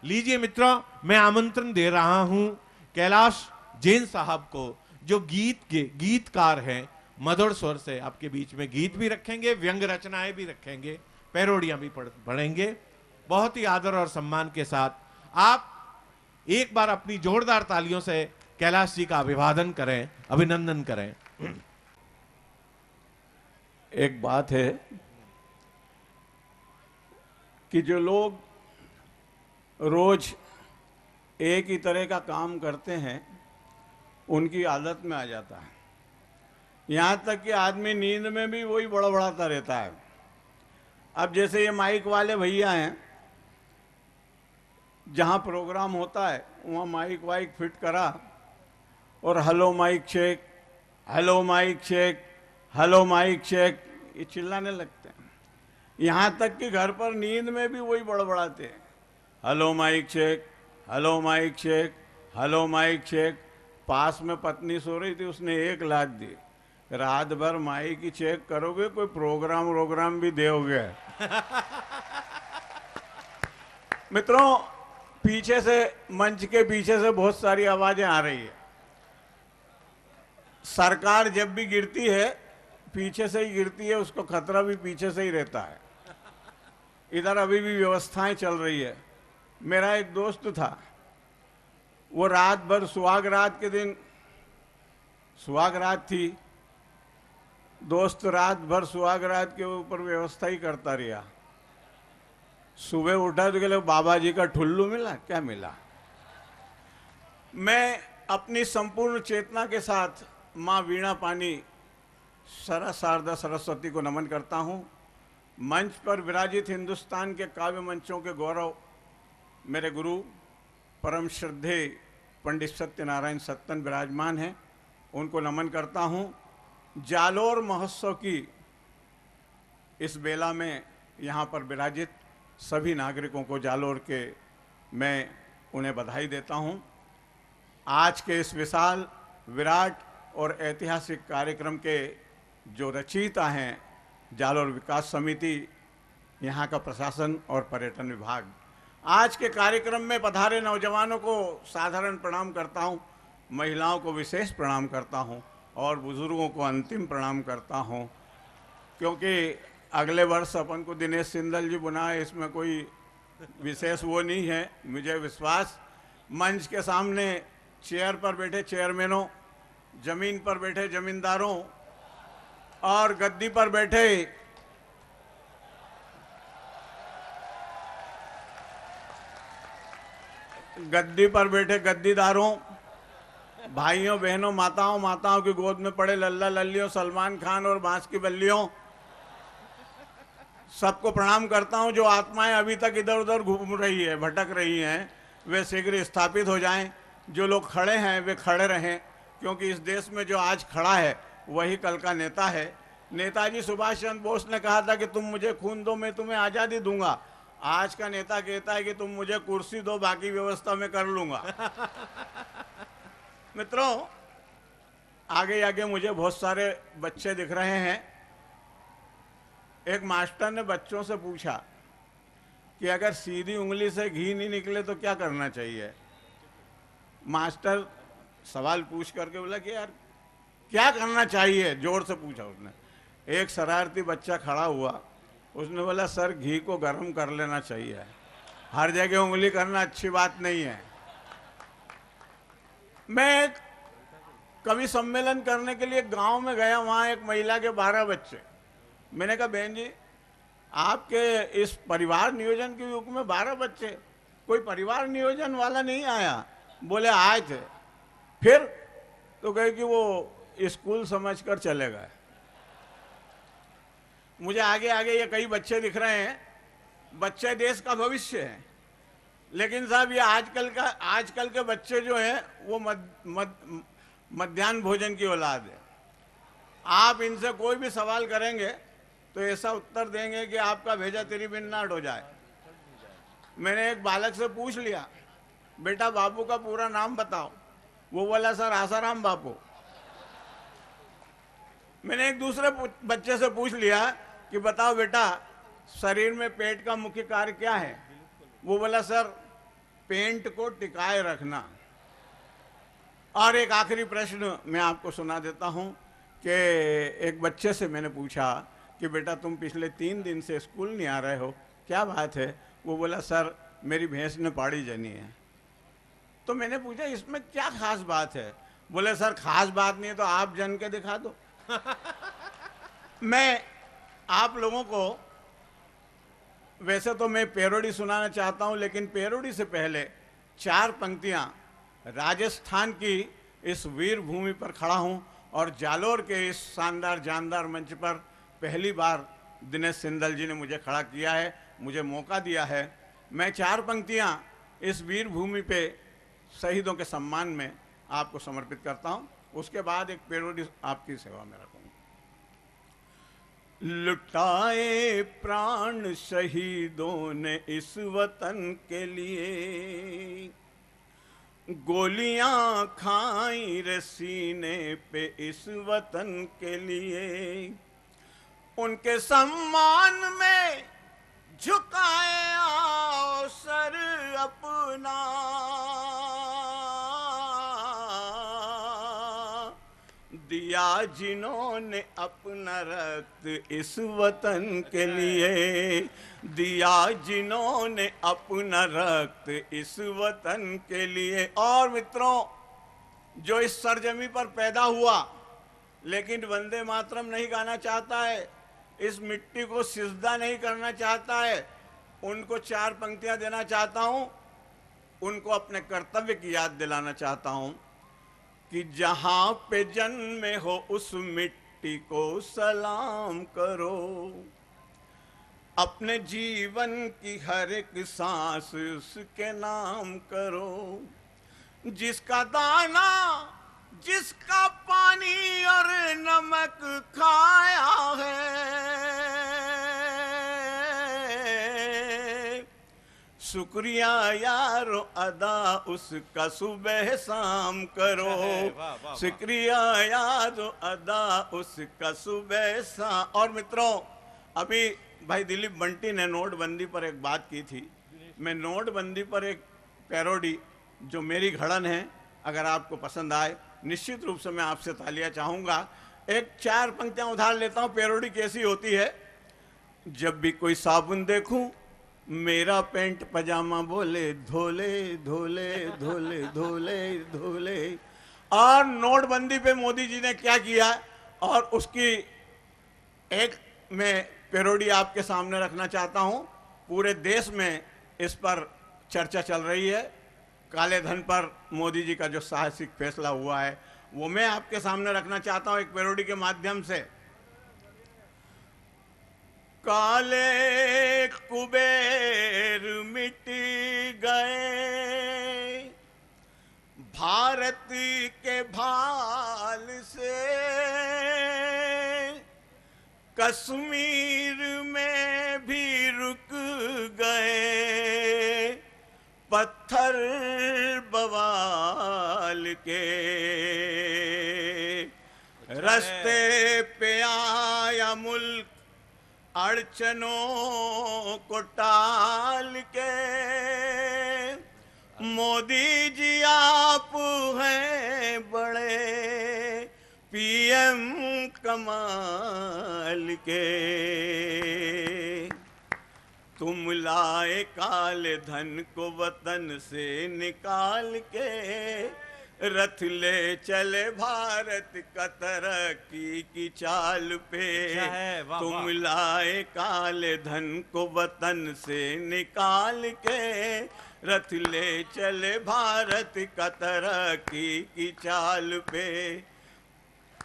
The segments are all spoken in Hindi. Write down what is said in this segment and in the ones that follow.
लीजिए मित्रों, मैं आमंत्रण दे रहा हूं कैलाश जैन साहब को, जो गीतकार हैं, मधुर स्वर से आपके बीच में गीत भी रखेंगे, व्यंग रचनाएं भी रखेंगे, पैरोडियां भी पढ़ेंगे। बहुत ही आदर और सम्मान के साथ आप एक बार अपनी जोरदार तालियों से कैलाश जी का अभिवादन करें, अभिनंदन करें। एक बात है कि जो लोग रोज एक ही तरह का काम करते हैं उनकी आदत में आ जाता है। यहाँ तक कि आदमी नींद में भी वही बड़बड़ाता रहता है। अब जैसे ये माइक वाले भैया हैं, जहाँ प्रोग्राम होता है वहाँ माइक वाइक फिट करा और hello mic check, hello mic check, hello mic check, ये चिल्लाने लगते हैं। यहाँ तक कि घर पर नींद में भी वही बड़बड़ाते हैं, hello mic check, hello mic check, hello mic check. पास में पत्नी सो रही थी, उसने एक लात दी, रात भर माइक ही चेक करोगे, कोई प्रोग्राम भी दोगे। मित्रों, पीछे से, मंच के पीछे से बहुत सारी आवाजें आ रही है। सरकार जब भी गिरती है पीछे से ही गिरती है, उसको खतरा भी पीछे से ही रहता है। इधर अभी भी व्यवस्थाएं चल रही है। मेरा एक दोस्त था, वो रात भर, सुहाग रात के दिन सुहाग रात थी, दोस्त रात भर सुहाग रात के ऊपर व्यवस्था ही करता रहा। सुबह उठा तो कहले बाबा जी का ठुल्लू मिला, क्या मिला। मैं अपनी संपूर्ण चेतना के साथ माँ वीणा पानी शारदा सरस्वती को नमन करता हूँ। मंच पर विराजित हिंदुस्तान के काव्य मंचों के गौरव मेरे गुरु परम श्रद्धेय पंडित सत्यनारायण सत्तन विराजमान हैं, उनको नमन करता हूँ। जालोर महोत्सव की इस बेला में यहाँ पर विराजित सभी नागरिकों को जालोर के मैं उन्हें बधाई देता हूँ। आज के इस विशाल, विराट और ऐतिहासिक कार्यक्रम के जो रचयिता हैं, जालोर विकास समिति, यहाँ का प्रशासन और पर्यटन विभाग। आज के कार्यक्रम में पधारे नौजवानों को साधारण प्रणाम करता हूँ, महिलाओं को विशेष प्रणाम करता हूँ और बुजुर्गों को अंतिम प्रणाम करता हूँ, क्योंकि अगले वर्ष अपन को दिनेश सिंदल जी बुनाए, इसमें कोई विशेष वो नहीं है। मुझे विश्वास, मंच के सामने चेयर पर बैठे चेयरमैनों, जमीन पर बैठे जमींदारों और गद्दी पर बैठे गद्दीदारों, भाइयों बहनों, माताओं की गोद में पड़े लल्ला लल्लियों, सलमान खान और बांस की बल्लियों, सबको प्रणाम करता हूं। जो आत्माएं अभी तक इधर उधर घूम रही है, भटक रही हैं, वे शीघ्र स्थापित हो जाएं। जो लोग खड़े हैं वे खड़े रहें, क्योंकि इस देश में जो आज खड़ा है वही कल का नेता है। नेताजी सुभाष चंद्र बोस ने कहा था कि तुम मुझे खून दो, मैं तुम्हें आज़ादी दूंगा। आज का नेता कहता है कि तुम मुझे कुर्सी दो, बाकी व्यवस्था मैं कर लूंगा। मित्रों, आगे आगे मुझे बहुत सारे बच्चे दिख रहे हैं। एक मास्टर ने बच्चों से पूछा कि अगर सीधी उंगली से घी नहीं निकले तो क्या करना चाहिए। मास्टर सवाल पूछ करके बोला कि यार क्या करना चाहिए, जोर से पूछा उसने। एक शरारती बच्चा खड़ा हुआ, उसने बोला सर घी को गर्म कर लेना चाहिए, हर जगह उंगली करना अच्छी बात नहीं है। मैं कवि सम्मेलन करने के लिए गांव में गया, वहां एक महिला के 12 बच्चे। मैंने कहा बहन जी, आपके इस परिवार नियोजन के युग में 12 बच्चे, कोई परिवार नियोजन वाला नहीं आया? बोले आए थे। फिर तो कहे कि वो स्कूल समझकर चले गए। मुझे आगे आगे ये कई बच्चे दिख रहे हैं, बच्चे देश का भविष्य हैं। लेकिन साहब ये आजकल के बच्चे जो हैं वो मध्याह्न भोजन की औलाद है। आप इनसे कोई भी सवाल करेंगे तो ऐसा उत्तर देंगे कि आपका भेजा तेरी बिन नाट हो जाए। मैंने एक बालक से पूछ लिया, बेटा बापू का पूरा नाम बताओ। वो बोला सर आसाराम बापू। मैंने एक दूसरे बच्चे से पूछ लिया कि बताओ बेटा शरीर में पेट का मुख्य कार्य क्या है। वो बोला सर पेंट को टिकाए रखना। और एक आखिरी प्रश्न मैं आपको सुना देता हूं कि एक बच्चे से मैंने पूछा कि बेटा तुम पिछले 3 दिन से स्कूल नहीं आ रहे हो, क्या बात है? वो बोला सर मेरी भैंस ने पाड़ी जनी है। तो मैंने पूछा इसमें क्या खास बात है? बोले सर खास बात नहीं है तो आप जन के दिखा दो। मैं आप लोगों को वैसे तो मैं पैरोडी सुनाना चाहता हूं, लेकिन पैरोडी से पहले 4 पंक्तियां राजस्थान की इस वीर भूमि पर खड़ा हूं और जालोर के इस शानदार जानदार मंच पर पहली बार दिनेश सिंदल जी ने मुझे खड़ा किया है, मुझे मौका दिया है। मैं 4 पंक्तियां इस वीर भूमि पे शहीदों के सम्मान में आपको समर्पित करता हूं, उसके बाद एक पैरोडी आपकी सेवा में रखूंगा। लुटाए प्राण शहीदों ने इस वतन के लिए, गोलियां खाई रे सीने पे इस वतन के लिए, उनके सम्मान में झुकाए आओ सर अपना, दिया जिन्होंने अपना रक्त इस वतन के लिए, दिया जिन्होंने अपना रक्त इस वतन के लिए। और मित्रों, जो इस सरजमी पर पैदा हुआ लेकिन वंदे मातरम नहीं गाना चाहता है, इस मिट्टी को सिजदा नहीं करना चाहता है, उनको 4 पंक्तियां देना चाहता हूं, उनको अपने कर्तव्य की याद दिलाना चाहता हूं कि जहां पे जन्मे हो उस मिट्टी को सलाम करो, अपने जीवन की हर एक सांस उसके नाम करो, जिसका दाना जिसका पानी और नमक खाया है, शुक्रिया यारो अदा उसका सुबह शाम करो, शुक्रिया यारो अदा उसका सुबह शाम। और मित्रों, अभी भाई दिलीप बंटी ने नोटबंदी पर एक बात की थी। मैं नोटबंदी पर एक पैरोडी जो मेरी घड़न है, अगर आपको पसंद आए निश्चित रूप से मैं आपसे तालियां चाहूंगा। एक 4 पंक्तियां उधार लेता हूं, पैरोडी कैसी होती है। जब भी कोई साबुन देखूं मेरा पेंट पजामा बोले धोले धोले धोले धोले धोले। और नोटबंदी पे मोदी जी ने क्या किया और उसकी एक मैं पैरोडी आपके सामने रखना चाहता हूं। पूरे देश में इस पर चर्चा चल रही है। काले धन पर मोदी जी का जो साहसिक फैसला हुआ है वो मैं आपके सामने रखना चाहता हूं एक पैरोडी के माध्यम से। काले कुबेर मिट गए भारत के भाल से, कश्मीर में भी रुक गए पत्थर बवाल के, रास्ते पे आया मुल्क अड़चनों को टाल के, मोदी जी आप हैं बड़े पीएम कमाल के, तुम लाए काले धन को वतन से निकाल के, रथ ले चले भारत का तरक्की की चाल पे, तुम लाए काले धन को वतन से निकाल के, रथ ले चले भारत का तरक्की की चाल पे।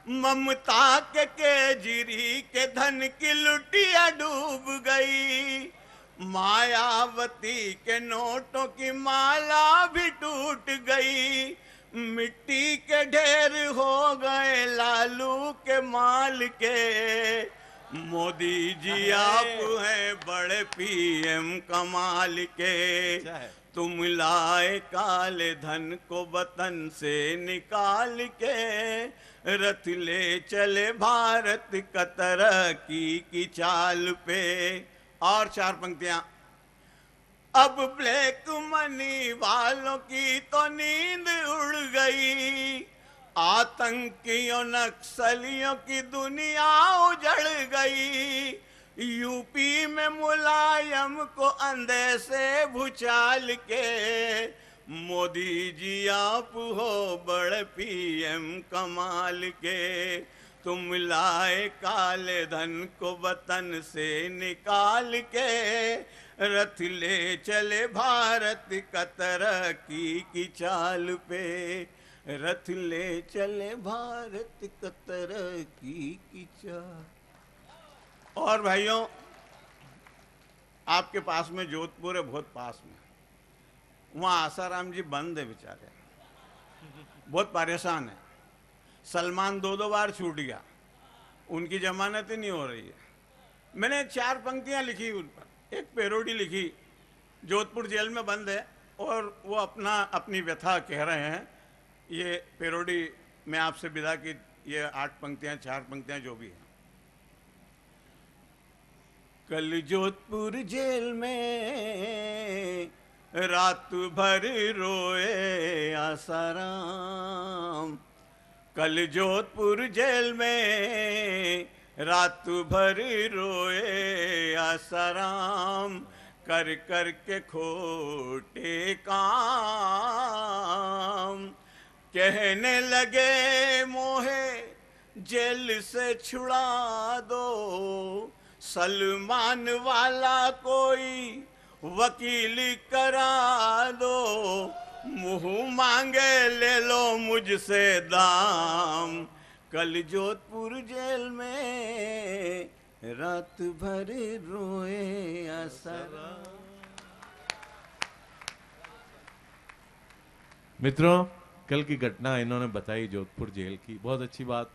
ममता के केजरी के धन की लुटिया डूब गई, मायावती के नोटों की माला भी टूट गई, मिट्टी के ढेर हो गए लालू के माल के, मोदी जी आप हैं बड़े पीएम कमाल के, तुम लाए काले धन को वतन से निकाल के, रथ ले चले भारत का तरक्की की चाल पे। और 4 पंक्तियां। अब ब्लैक मनी वालों की तो नींद उड़ गई, आतंकियों नक्सलियों की दुनिया उजड़ गई। यूपी में मुलायम को अंधे से भुचाल के, मोदी जी आप हो बड़े पीएम कमाल के। तुम लाए काले धन को वतन से निकाल के, रथ ले चले भारत का तरक्की की चाल पे, रथ ले चले भारत का तरक्की की चाल। और भाइयों, आपके पास में जोधपुर है, बहुत पास में, वहाँ आसाराम जी बंद है बेचारे, बहुत परेशान है। सलमान 2-2 बार छूट गया, उनकी जमानत ही नहीं हो रही है। मैंने 4 पंक्तियाँ लिखी उन पर, एक पैरोडी लिखी, जोधपुर जेल में बंद है और वो अपनी व्यथा कह रहे हैं। ये पैरोडी मैं आपसे विदा की, ये 8 पंक्तियाँ 4 पंक्तियाँ जो भी हैं। कल जोधपुर जेल में रात भर रोए आसाराम, कल जोधपुर जेल में रात भर रोए आसाराम, कर कर के खोटे काम। कहने लगे मोहे जेल से छुड़ा दो, सलमान वाला कोई वकीली करा दो, मुंह मांगे ले लो मुझसे दाम। कल जोधपुर जेल में रात भर रोए आसाराम। मित्रों, कल की घटना इन्होंने बताई जोधपुर जेल की, बहुत अच्छी बात।